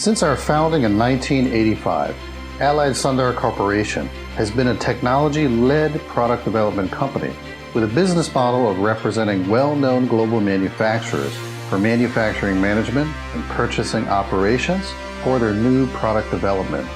Since our founding in 1985, Allied Sundar Corporation has been a technology-led product development company with a business model of representing well-known global manufacturers for manufacturing management and purchasing operations for their new product development.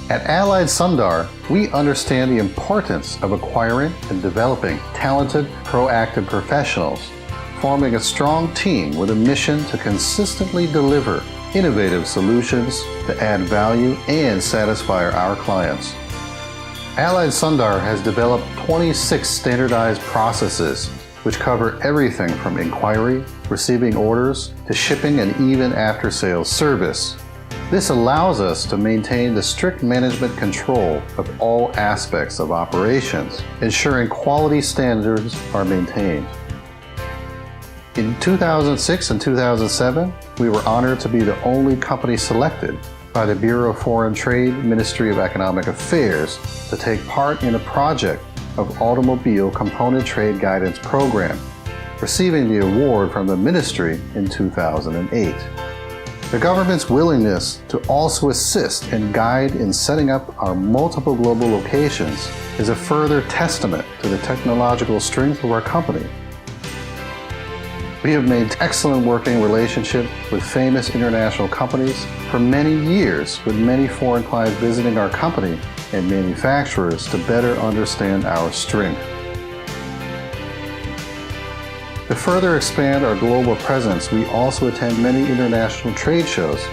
At Allied Sundar, we understand the importance of acquiring and developing talented, proactive professionals, forming a strong team with a mission to consistently deliver innovative solutions to add value and satisfy our clients. Allied Sundar has developed 26 standardized processes which cover everything from inquiry, receiving orders, to shipping and even after-sales service. This allows us to maintain the strict management control of all aspects of operations, ensuring quality standards are maintained. In 2006 and 2007, we were honored to be the only company selected by the Bureau of Foreign Trade, Ministry of Economic Affairs to take part in a project of Automobile Component Trade Guidance Program, receiving the award from the Ministry in 2008. The government's willingness to also assist and guide in setting up our multiple global locations is a further testament to the technological strength of our company. We have made excellent working relationship with famous international companies for many years, with many foreign clients visiting our company and manufacturers to better understand our strength. To further expand our global presence, we also attend many international trade shows,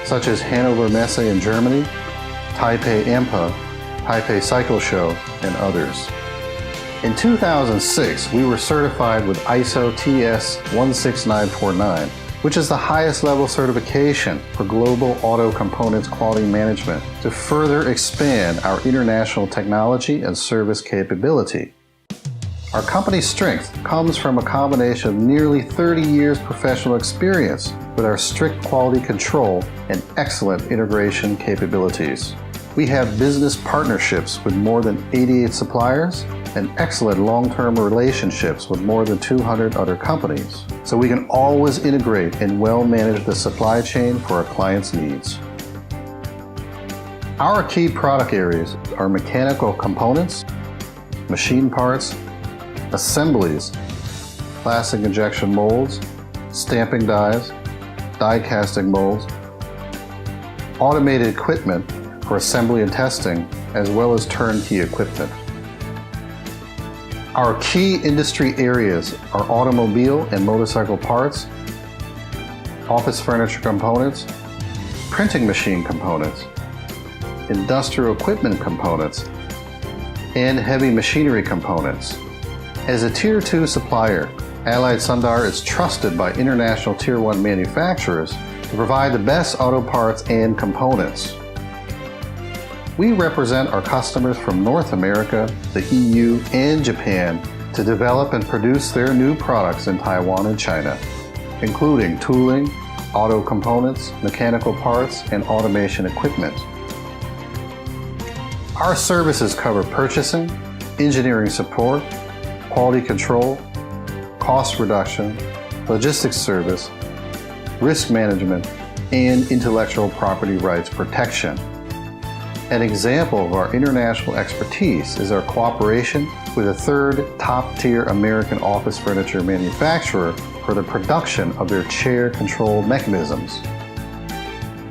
such as Hannover Messe in Germany, Taipei AMPA, Taipei Cycle Show, and others. In 2006, we were certified with ISO TS 16949, which is the highest level certification for global auto components quality management, to further expand our international technology and service capability. Our company's strength comes from a combination of nearly 30 years professional experience with our strict quality control and excellent integration capabilities. We have business partnerships with more than 88 suppliers and excellent long-term relationships with more than 200 other companies, so we can always integrate and well manage the supply chain for our clients' needs. Our key product areas are mechanical components, machine parts, assemblies, plastic injection molds, stamping dies, die casting molds, automated equipment for assembly and testing, as well as turnkey equipment. Our key industry areas are automobile and motorcycle parts, office furniture components, printing machine components, industrial equipment components, and heavy machinery components. As a Tier 2 supplier, Allied Sundar is trusted by international Tier 1 manufacturers to provide the best auto parts and components. We represent our customers from North America, the EU, and Japan to develop and produce their new products in Taiwan and China, including tooling, auto components, mechanical parts, and automation equipment. Our services cover purchasing, engineering support, quality control, cost reduction, logistics service, risk management, and intellectual property rights protection. An example of our international expertise is our cooperation with a third top-tier American office furniture manufacturer for the production of their chair control mechanisms.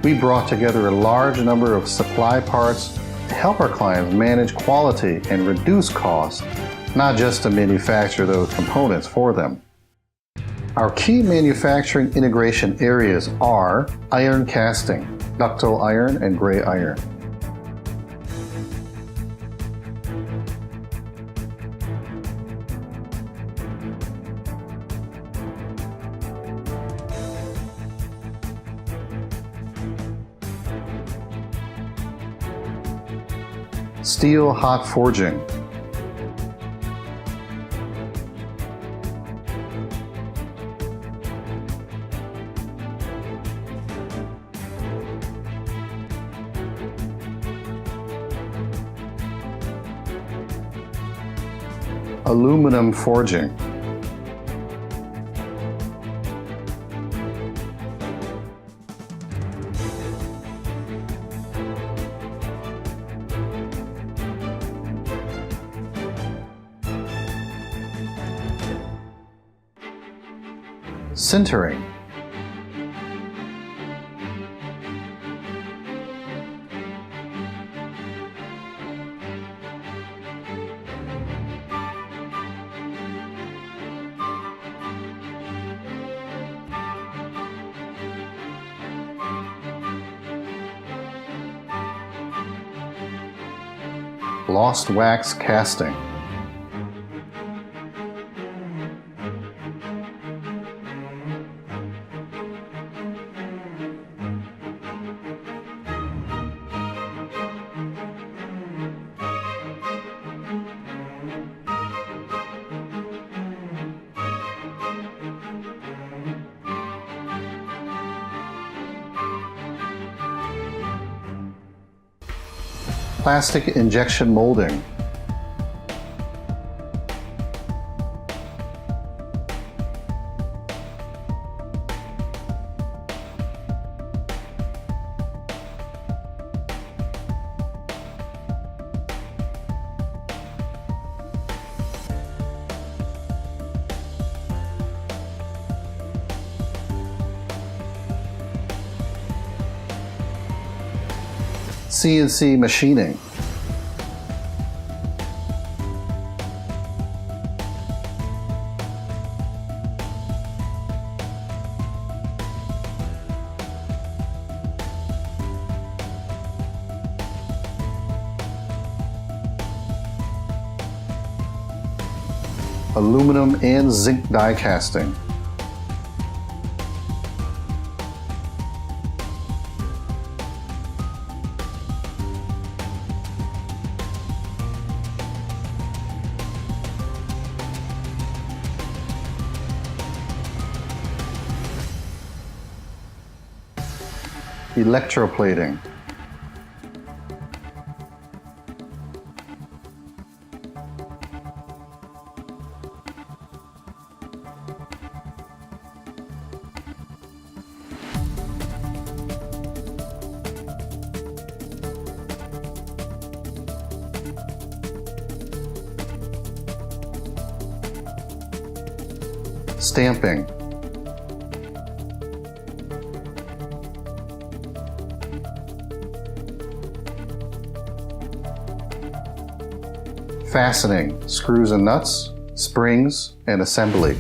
We brought together a large number of supply parts to help our clients manage quality and reduce costs, not just to manufacture those components for them. Our key manufacturing integration areas are iron casting, ductile iron, and gray iron. Steel hot forging. Aluminum forging. Sintering. Lost wax casting. Plastic injection molding. CNC machining. Aluminum and zinc die casting. Electroplating. Stamping. Fastening, screws and nuts, springs, and assembly.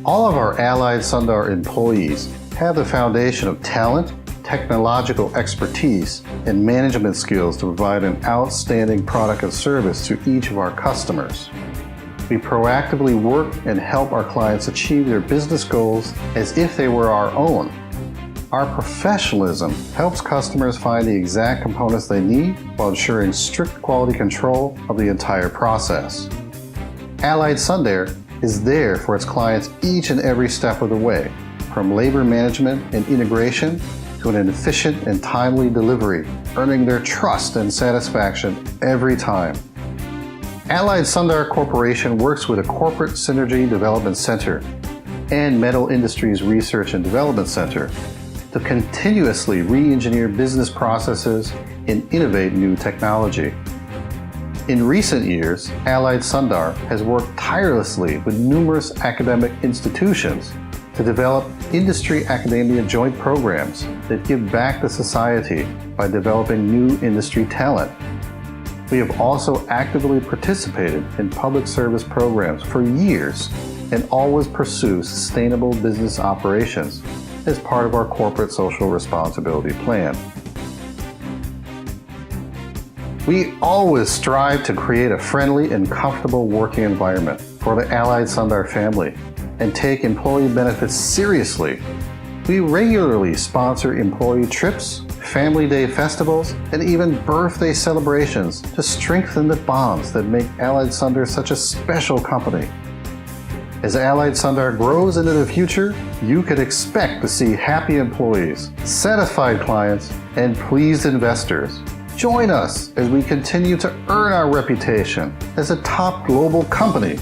All of our Allied Sundar employees have the foundation of talent, technological expertise, and management skills to provide an outstanding product and service to each of our customers. We proactively work and help our clients achieve their business goals as if they were our own. Our professionalism helps customers find the exact components they need while ensuring strict quality control of the entire process. Allied Sundar is there for its clients each and every step of the way, from labor management and integration to an efficient and timely delivery, earning their trust and satisfaction every time. Allied Sundar Corporation works with a Corporate Synergy Development Center and Metal Industries Research and Development Center to continuously re-engineer business processes and innovate new technology. In recent years, Allied Sundar has worked tirelessly with numerous academic institutions to develop industry-academia joint programs that give back to society by developing new industry talent. We have also actively participated in public service programs for years and always pursue sustainable business operations as part of our corporate social responsibility plan. We always strive to create a friendly and comfortable working environment for the Allied Sundar family and take employee benefits seriously. We regularly sponsor employee trips, family day festivals, and even birthday celebrations to strengthen the bonds that make Allied Sundar such a special company. As Allied Sundar grows into the future, you can expect to see happy employees, satisfied clients, and pleased investors. Join us as we continue to earn our reputation as a top global company